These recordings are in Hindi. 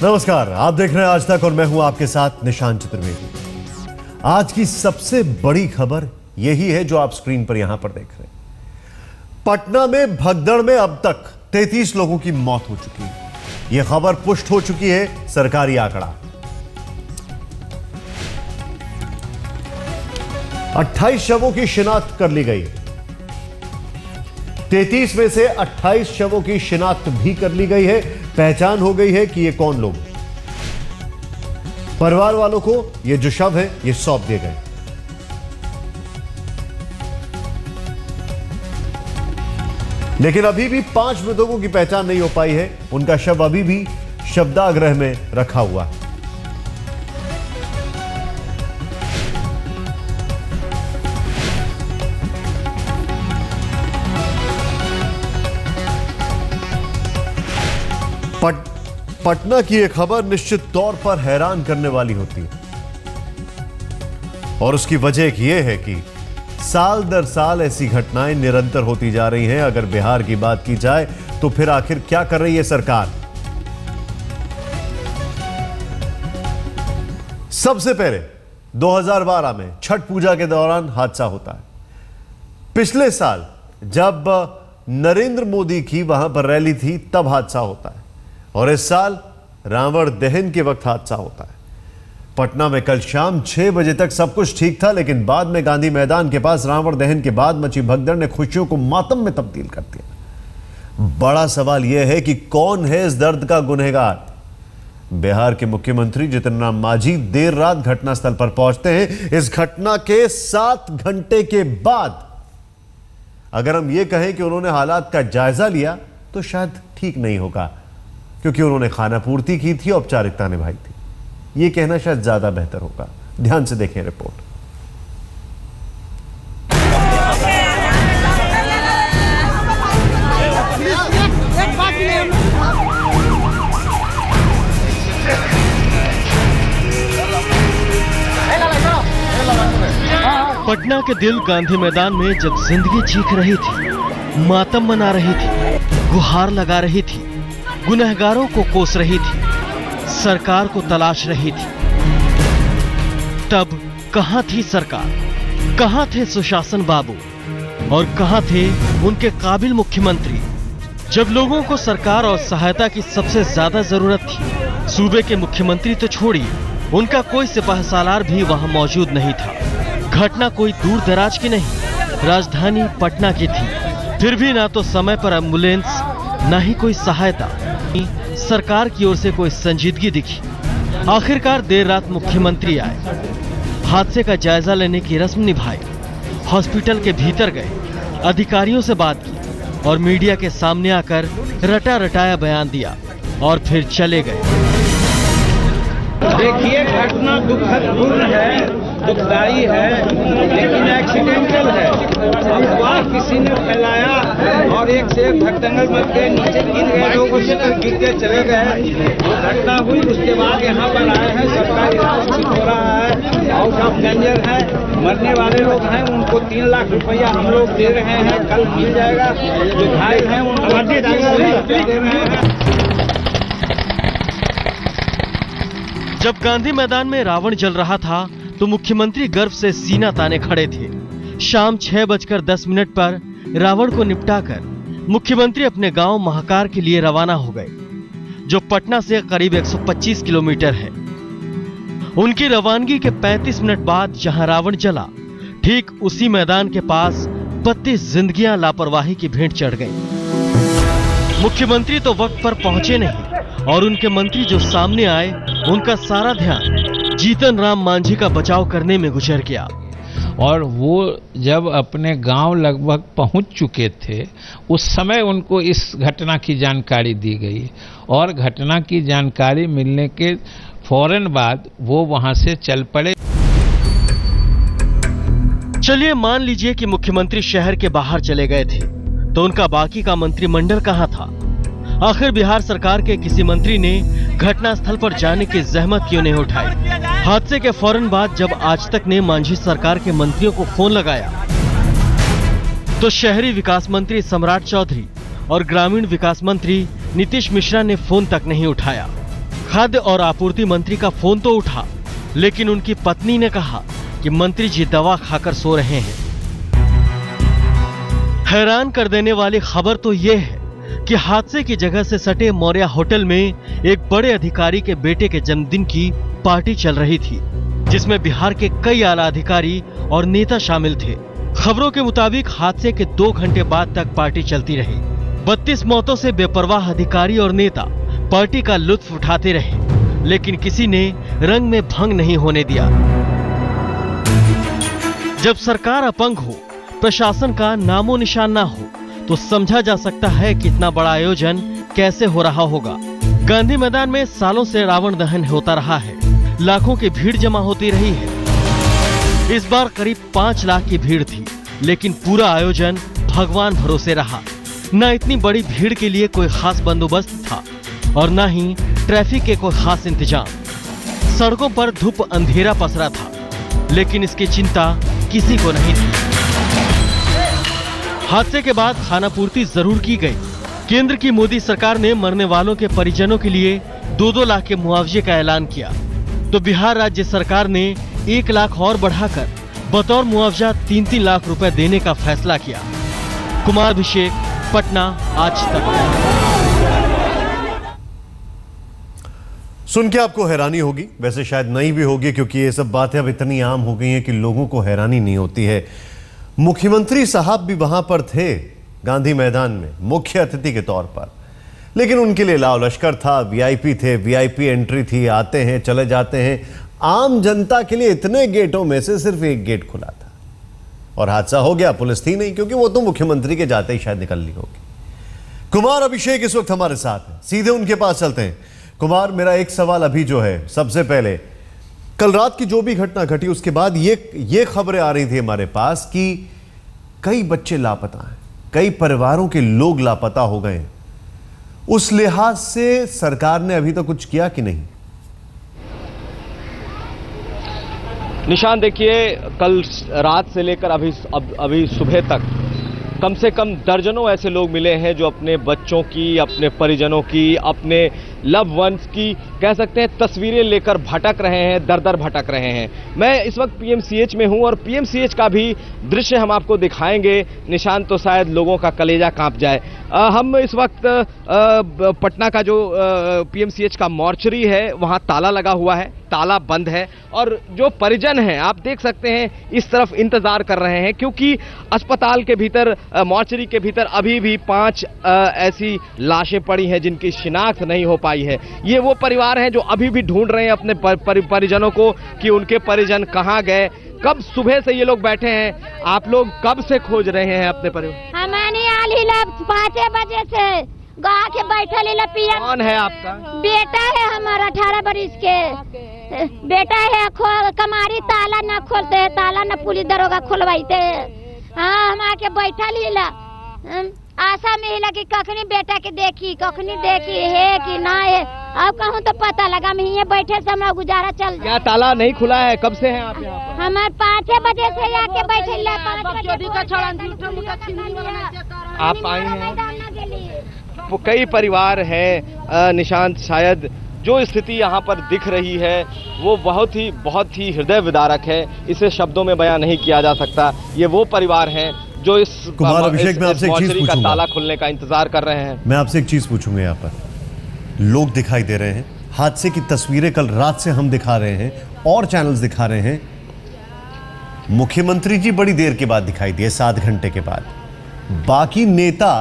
नमस्कार, आप देख रहे हैं आज तक और मैं हूं आपके साथ निशांत चतुर्वेदी। आज की सबसे बड़ी खबर यही है जो आप स्क्रीन पर यहां पर देख रहे हैं। पटना में भगदड़ में अब तक 33 लोगों की मौत हो चुकी है। यह खबर पुष्ट हो चुकी है सरकारी आंकड़ा। 28 शवों की शिनाख्त कर ली गई। 33 में से 28 शवों की शिनाख्त भी कर ली गई है। पहचान हो गई है कि ये कौन लोग। परिवार वालों को ये जो शव है ये सौंप दिए गए। लेकिन अभी भी 5 मृतकों की पहचान नहीं हो पाई है। उनका शव अभी भी शवदाह में रखा हुआ है। पटना की यह खबर निश्चित तौर पर हैरान करने वाली होती है और उसकी वजह यह है कि साल दर साल ऐसी घटनाएं निरंतर होती जा रही हैं। अगर बिहार की बात की जाए तो फिर आखिर क्या कर रही है सरकार? सबसे पहले 2012 में छठ पूजा के दौरान हादसा होता है। पिछले साल जब नरेंद्र मोदी की वहां पर रैली थी तब हादसा होता है और इस साल रावण दहन के वक्त हादसा होता है। पटना में कल शाम 6 बजे तक सब कुछ ठीक था, लेकिन बाद में गांधी मैदान के पास रावण दहन के बाद मची भगदड़ ने खुशियों को मातम में तब्दील कर दिया। बड़ा सवाल यह है कि कौन है इस दर्द का गुनहगार? बिहार के मुख्यमंत्री जीतन राम मांझी देर रात घटनास्थल पर पहुंचते हैं। इस घटना के 7 घंटे के बाद अगर हम यह कहें कि उन्होंने हालात का जायजा लिया तो शायद ठीक नहीं होगा, क्योंकि उन्होंने खाना पूर्ति की थी, औपचारिकता निभाई थी। यह कहना शायद ज्यादा बेहतर होगा। ध्यान से देखें रिपोर्ट। पटना के दिल गांधी मैदान में जब जिंदगी चीख रही थी, मातम मना रही थी, गुहार लगा रही थी, गुनहगारों को कोस रही थी, सरकार को तलाश रही थी, तब कहां थी सरकार? कहां थे सुशासन बाबू और कहां थे उनके काबिल मुख्यमंत्री? जब लोगों को सरकार और सहायता की सबसे ज्यादा जरूरत थी, सूबे के मुख्यमंत्री तो छोड़िए, उनका कोई सिपाहीसालार भी वहां मौजूद नहीं था। घटना कोई दूर दराज की नहीं, राजधानी पटना की थी। फिर भी ना तो समय पर एम्बुलेंस, ना ही कोई सहायता, सरकार की ओर से कोई संजीदगी दिखी। आखिरकार देर रात मुख्यमंत्री आए, हादसे का जायजा लेने की रस्म निभाई, हॉस्पिटल के भीतर गए, अधिकारियों से बात की और मीडिया के सामने आकर रटा रटाया बयान दिया और फिर चले गए। देखिए, घटना दुखदपूर्ण है, दुखदाई है, लेकिन एक्सीडेंटल है। अफवाह किसी ने फैलाया और एक से एक धड़कन मच गए, नीचे गिर गए, लोग उसी पर गिर के चले गए। घटना हुई, उसके बाद यहाँ पर आए हैं, सबका इलाज ठीक हो रहा है, आउट ऑफ डेंजर है। मरने वाले लोग हैं उनको 3 लाख रुपया हम लोग दे रहे हैं, कल मिल जाएगा। जो घायल हैं उनको दे रहे हैं। जब गांधी मैदान में रावण जल रहा था तो मुख्यमंत्री गर्व से सीना ताने खड़े थे। शाम 6:10 पर रावण को निपटाकर मुख्यमंत्री अपने गांव महाकार के लिए रवाना हो गए, जो पटना से करीब 125 किलोमीटर है। उनकी रवानगी के 35 मिनट बाद जहां रावण जला, ठीक उसी मैदान के पास 32 जिंदगियां लापरवाही की भेंट चढ़ गईं। मुख्यमंत्री तो वक्त पर पहुंचे नहीं और उनके मंत्री जो सामने आए, उनका सारा ध्यान जीतन राम मांझी का बचाव करने में गुजर गया। और वो जब अपने गांव लगभग पहुंच चुके थे, उस समय उनको इस घटना की जानकारी दी गई और घटना की जानकारी मिलने के फौरन बाद वो वहां से चल पड़े। चलिए मान लीजिए कि मुख्यमंत्री शहर के बाहर चले गए थे, तो उनका बाकी का मंत्रिमंडल कहां था? आखिर बिहार सरकार के किसी मंत्री ने घटनास्थल पर जाने की जहमत क्यों नहीं उठाई? हादसे के फौरन बाद जब आज तक ने मांझी सरकार के मंत्रियों को फोन लगाया, तो शहरी विकास मंत्री सम्राट चौधरी और ग्रामीण विकास मंत्री नीतीश मिश्रा ने फोन तक नहीं उठाया। खाद्य और आपूर्ति मंत्री का फोन तो उठा, लेकिन उनकी पत्नी ने कहा कि मंत्री जी दवा खाकर सो रहे हैं। हैरान कर देने वाली खबर तो यह है कि हादसे की जगह से सटे मौर्या होटल में एक बड़े अधिकारी के बेटे के जन्मदिन की पार्टी चल रही थी, जिसमें बिहार के कई आला अधिकारी और नेता शामिल थे। खबरों के मुताबिक हादसे के 2 घंटे बाद तक पार्टी चलती रही। 32 मौतों से बेपरवाह अधिकारी और नेता पार्टी का लुत्फ उठाते रहे, लेकिन किसी ने रंग में भंग नहीं होने दिया। जब सरकार अपंग हो, प्रशासन का नामो निशान ना हो, तो समझा जा सकता है कि इतना बड़ा आयोजन कैसे हो रहा होगा। गांधी मैदान में सालों से रावण दहन होता रहा है, लाखों की भीड़ जमा होती रही है। इस बार करीब 5 लाख की भीड़ थी, लेकिन पूरा आयोजन भगवान भरोसे रहा। न इतनी बड़ी भीड़ के लिए कोई खास बंदोबस्त था और न ही ट्रैफिक के कोई खास इंतजाम। सड़कों पर धूप अंधेरा पसरा था, लेकिन इसकी चिंता किसी को नहीं थी। हादसे के बाद खानापूर्ति जरूर की गई। केंद्र की मोदी सरकार ने मरने वालों के परिजनों के लिए 2-2 लाख के मुआवजे का ऐलान किया, तो बिहार राज्य सरकार ने 1 लाख और बढ़ाकर बतौर मुआवजा 3-3 लाख रुपए देने का फैसला किया। कुमार अभिषेक, पटना, आज तक। सुन के आपको हैरानी होगी, वैसे शायद नहीं भी होगी, क्योंकि ये सब बातें अब इतनी आम हो गई हैं कि लोगों को हैरानी नहीं होती है। मुख्यमंत्री साहब भी वहां पर थे गांधी मैदान में मुख्य अतिथि के तौर पर, लेकिन उनके लिए लाव लश्कर था, वीआईपी थे, वीआईपी एंट्री थी, आते हैं चले जाते हैं। आम जनता के लिए इतने गेटों में से सिर्फ एक गेट खुला था और हादसा हो गया। पुलिस थी नहीं, क्योंकि वो तो मुख्यमंत्री के जाते ही शायद निकलनी होगी। कुमार अभिषेक इस वक्त हमारे साथ हैं, सीधे उनके पास चलते हैं। कुमार, मेरा एक सवाल अभी जो है, सबसे पहले कल रात की जो भी घटना घटी उसके बाद ये खबरें आ रही थी हमारे पास कि कई बच्चे लापता हैं, कई परिवारों के लोग लापता हो गए। उस लिहाज से सरकार ने अभी तक कुछ किया कि नहीं? निशान, देखिए, कल रात से लेकर अभी सुबह तक कम से कम दर्जनों ऐसे लोग मिले हैं जो अपने बच्चों की, अपने परिजनों की, अपने लव वंस की कह सकते हैं तस्वीरें लेकर भटक रहे हैं, दर दर भटक रहे हैं। मैं इस वक्त पीएमसीएच में हूं और पीएमसीएच का भी दृश्य हम आपको दिखाएंगे निशान, तो शायद लोगों का कलेजा कांप जाए। हम इस वक्त पटना का जो पीएमसीएच का मॉर्चरी है वहां ताला लगा हुआ है, ताला बंद है और जो परिजन हैं आप देख सकते हैं इस तरफ इंतजार कर रहे हैं, क्योंकि अस्पताल के भीतर, मॉर्चरी के भीतर अभी भी 5 ऐसी लाशें पड़ी हैं जिनकी शिनाख्त नहीं हो पाई है। ये वो परिवार हैं जो अभी भी ढूंढ रहे हैं अपने परिजनों को कि उनके परिजन कहां गए। कब सुबह से ये लोग बैठे हैं, आप लोग कब से खोज रहे हैं अपने परिवार? हमारे आली 5 बजे से गा के बैठा ले पिया। कौन है आपका? बेटा है हमारा, 18 बरस के बेटा है। कमारी ताला ना खोलते है, ताला ना पुलिस दरोगा खोलवाते है। हाँ, हम आके बैठा लीला, आशा में हिला कि कखनी बेटा के देखी, कखनी देखी है कि ना है। अब कहूँ तो पता लगा, मैं ये बैठे से हमारा गुजारा चल रहा। क्या ताला नहीं खुला है? कब से हैं आप यहाँ पर? हमारे 5 बजे से आके बैठे। आप आए हैं? वो कई परिवार हैं निशांत, शायद जो स्थिति यहाँ पर दिख रही है वो बहुत ही हृदय विदारक है, इसे शब्दों में बयां नहीं किया जा सकता। ये वो परिवार हैं जो इस कुमार अभिषेक, मैं आपसे एक चीज पूछूंगा, का ताला खुलने का इंतजार कर रहे हैं। मैं आपसे एक चीज पूछूंगा, यहाँ पर लोग दिखाई दे रहे हैं, हादसे की तस्वीरें कल रात से हम दिखा रहे हैं और चैनल्स दिखा रहे हैं। मुख्यमंत्री जी बड़ी देर के बाद दिखाई दिए, 7 घंटे के बाद। बाकी नेता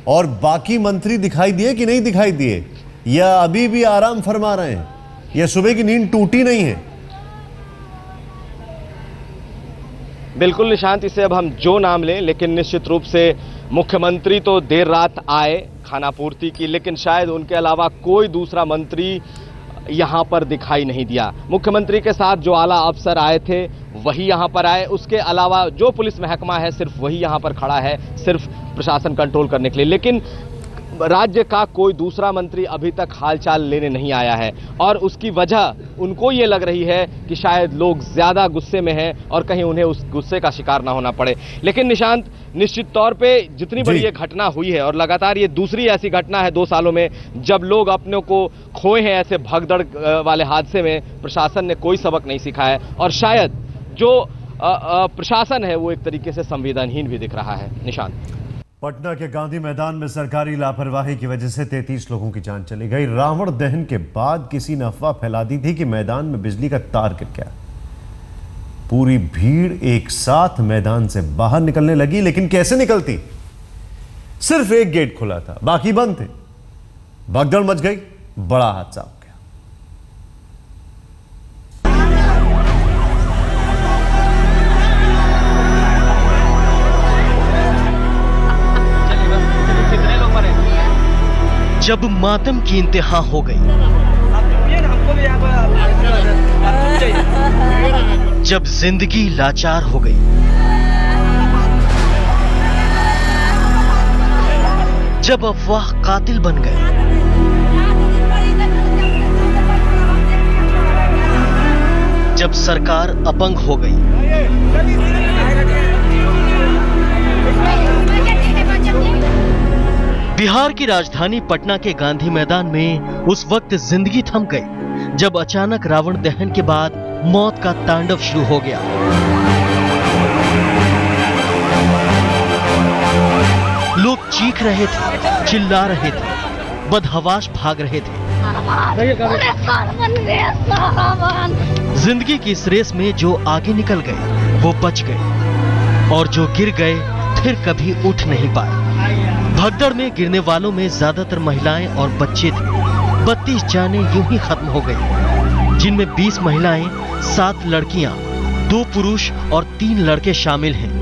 और बाकी मंत्री दिखाई दिए कि नहीं दिखाई दिए, या अभी भी आराम फरमा रहे हैं, या सुबह की नींद टूटी नहीं है? बिल्कुल निशांत, इसे अब हम जो नाम लें, लेकिन निश्चित रूप से मुख्यमंत्री तो देर रात आए खानापूर्ति की, लेकिन शायद उनके अलावा कोई दूसरा मंत्री यहां पर दिखाई नहीं दिया। मुख्यमंत्री के साथ जो आला अफसर आए थे वही यहां पर आए, उसके अलावा जो पुलिस महकमा है सिर्फ वही यहां पर खड़ा है, सिर्फ प्रशासन कंट्रोल करने के लिए। लेकिन राज्य का कोई दूसरा मंत्री अभी तक हालचाल लेने नहीं आया है और उसकी वजह उनको ये लग रही है कि शायद लोग ज्यादा गुस्से में हैं और कहीं उन्हें उस गुस्से का शिकार ना होना पड़े। लेकिन निशांत, निश्चित तौर पे जितनी बड़ी ये घटना हुई है और लगातार ये दूसरी ऐसी घटना है 2 सालों में जब लोग अपने को खोए हैं ऐसे भगदड़ वाले हादसे में, प्रशासन ने कोई सबक नहीं सिखाया और शायद जो प्रशासन है वो एक तरीके से संवेदनहीन भी दिख रहा है। निशांत, पटना के गांधी मैदान में सरकारी लापरवाही की वजह से 33 लोगों की जान चली गई। रावण दहन के बाद किसी ने अफवाह फैला दी थी कि मैदान में बिजली का तार गिर गया। पूरी भीड़ एक साथ मैदान से बाहर निकलने लगी, लेकिन कैसे निकलती? सिर्फ एक गेट खुला था, बाकी बंद थे। भगदड़ मच गई, बड़ा हादसा हो गया। जब मातम की इंतहा हो गई, जब जिंदगी लाचार हो गई, जब अफवाह कातिल बन गए, जब सरकार अपंग हो गई, बिहार की राजधानी पटना के गांधी मैदान में उस वक्त जिंदगी थम गई जब अचानक रावण दहन के बाद मौत का तांडव शुरू हो गया। लोग चीख रहे थे, चिल्ला रहे थे, बदहवास भाग रहे थे। जिंदगी की इस रेस में जो आगे निकल गए वो बच गए और जो गिर गए फिर कभी उठ नहीं पाए। भगदड़ में गिरने वालों में ज्यादातर महिलाएं और बच्चे थे। 32 जानें यूं ही खत्म हो गई, जिनमें 20 महिलाएं, 7 लड़कियां, 2 पुरुष और 3 लड़के शामिल हैं।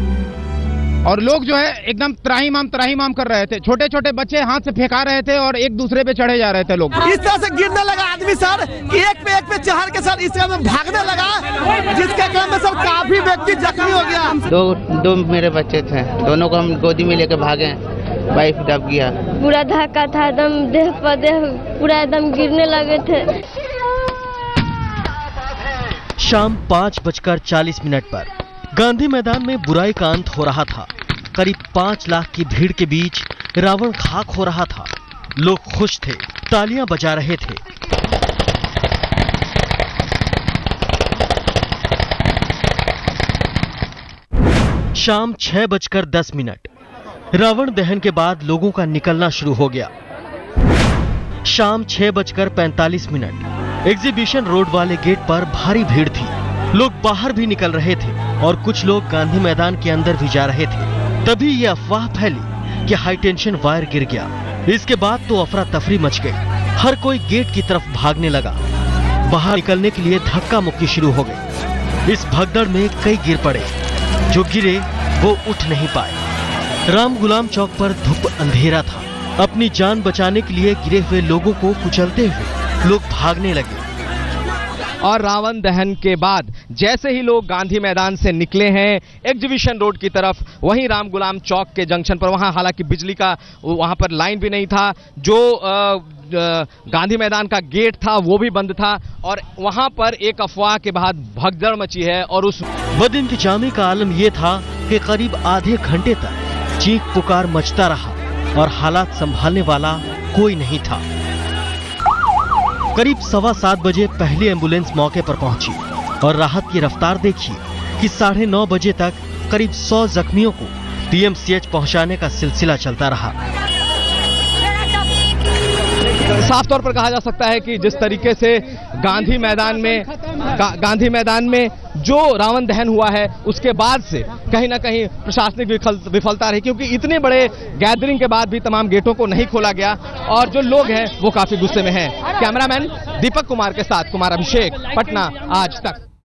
और लोग जो है एकदम त्राहिमाम कर रहे थे। छोटे छोटे बच्चे हाथ से फेंका रहे थे और एक दूसरे पे चढ़े जा रहे थे। लोग इस तरह से गिरने लगा आदमी सर, एक पे चढ़ के सर इस तरह में भागने लगा, जिसके कारण में सर काफी व्यक्ति जख्मी हो गया। दो मेरे बच्चे थे, दोनों को हम गोदी में लेके भागे, वाइफ दब गया। पूरा धक्का था, एकदम देह पर देह पूरा एकदम गिरने लगे थे। शाम 5:40 पर गांधी मैदान में बुराई का अंत हो रहा था। करीब 5 लाख की भीड़ के बीच रावण खाक हो रहा था। लोग खुश थे, तालियां बजा रहे थे। शाम 6:10 रावण दहन के बाद लोगों का निकलना शुरू हो गया। शाम 6:45 एग्जीबिशन रोड वाले गेट पर भारी भीड़ थी। लोग बाहर भी निकल रहे थे और कुछ लोग गांधी मैदान के अंदर भी जा रहे थे। तभी यह अफवाह फैली कि हाई टेंशन वायर गिर गया। इसके बाद तो अफरा तफरी मच गई। हर कोई गेट की तरफ भागने लगा। बाहर निकलने के लिए धक्का मुक्की शुरू हो गई। इस भगदड़ में कई गिर पड़े, जो गिरे वो उठ नहीं पाए। राम गुलाम चौक पर धूप अंधेरा था। अपनी जान बचाने के लिए गिरे हुए लोगों को कुचलते हुए लोग भागने लगे। और रावण दहन के बाद जैसे ही लोग गांधी मैदान से निकले हैं एग्जीबिशन रोड की तरफ, वहीं राम गुलाम चौक के जंक्शन पर, वहां हालांकि बिजली का वहां पर लाइन भी नहीं था, जो गांधी मैदान का गेट था वो भी बंद था और वहां पर एक अफवाह के बाद भगदड़ मची है। और उस बदइंतजामी का आलम यह था कि करीब आधे घंटे तक चीख पुकार मचता रहा और हालात संभालने वाला कोई नहीं था। करीब 7:15 बजे पहली एम्बुलेंस मौके पर पहुंची और राहत की रफ्तार देखिए कि 9:30 बजे तक करीब 100 जख्मियों को पीएमसीएच पहुंचाने का सिलसिला चलता रहा। साफ तौर पर कहा जा सकता है कि जिस तरीके से गांधी मैदान में जो रावण दहन हुआ है उसके बाद से कहीं ना कहीं प्रशासनिक विफलता रही, क्योंकि इतने बड़े गैदरिंग के बाद भी तमाम गेटों को नहीं खोला गया और जो लोग हैं वो काफी गुस्से में हैं। कैमरामैन दीपक कुमार के साथ कुमार अभिषेक, पटना आज तक।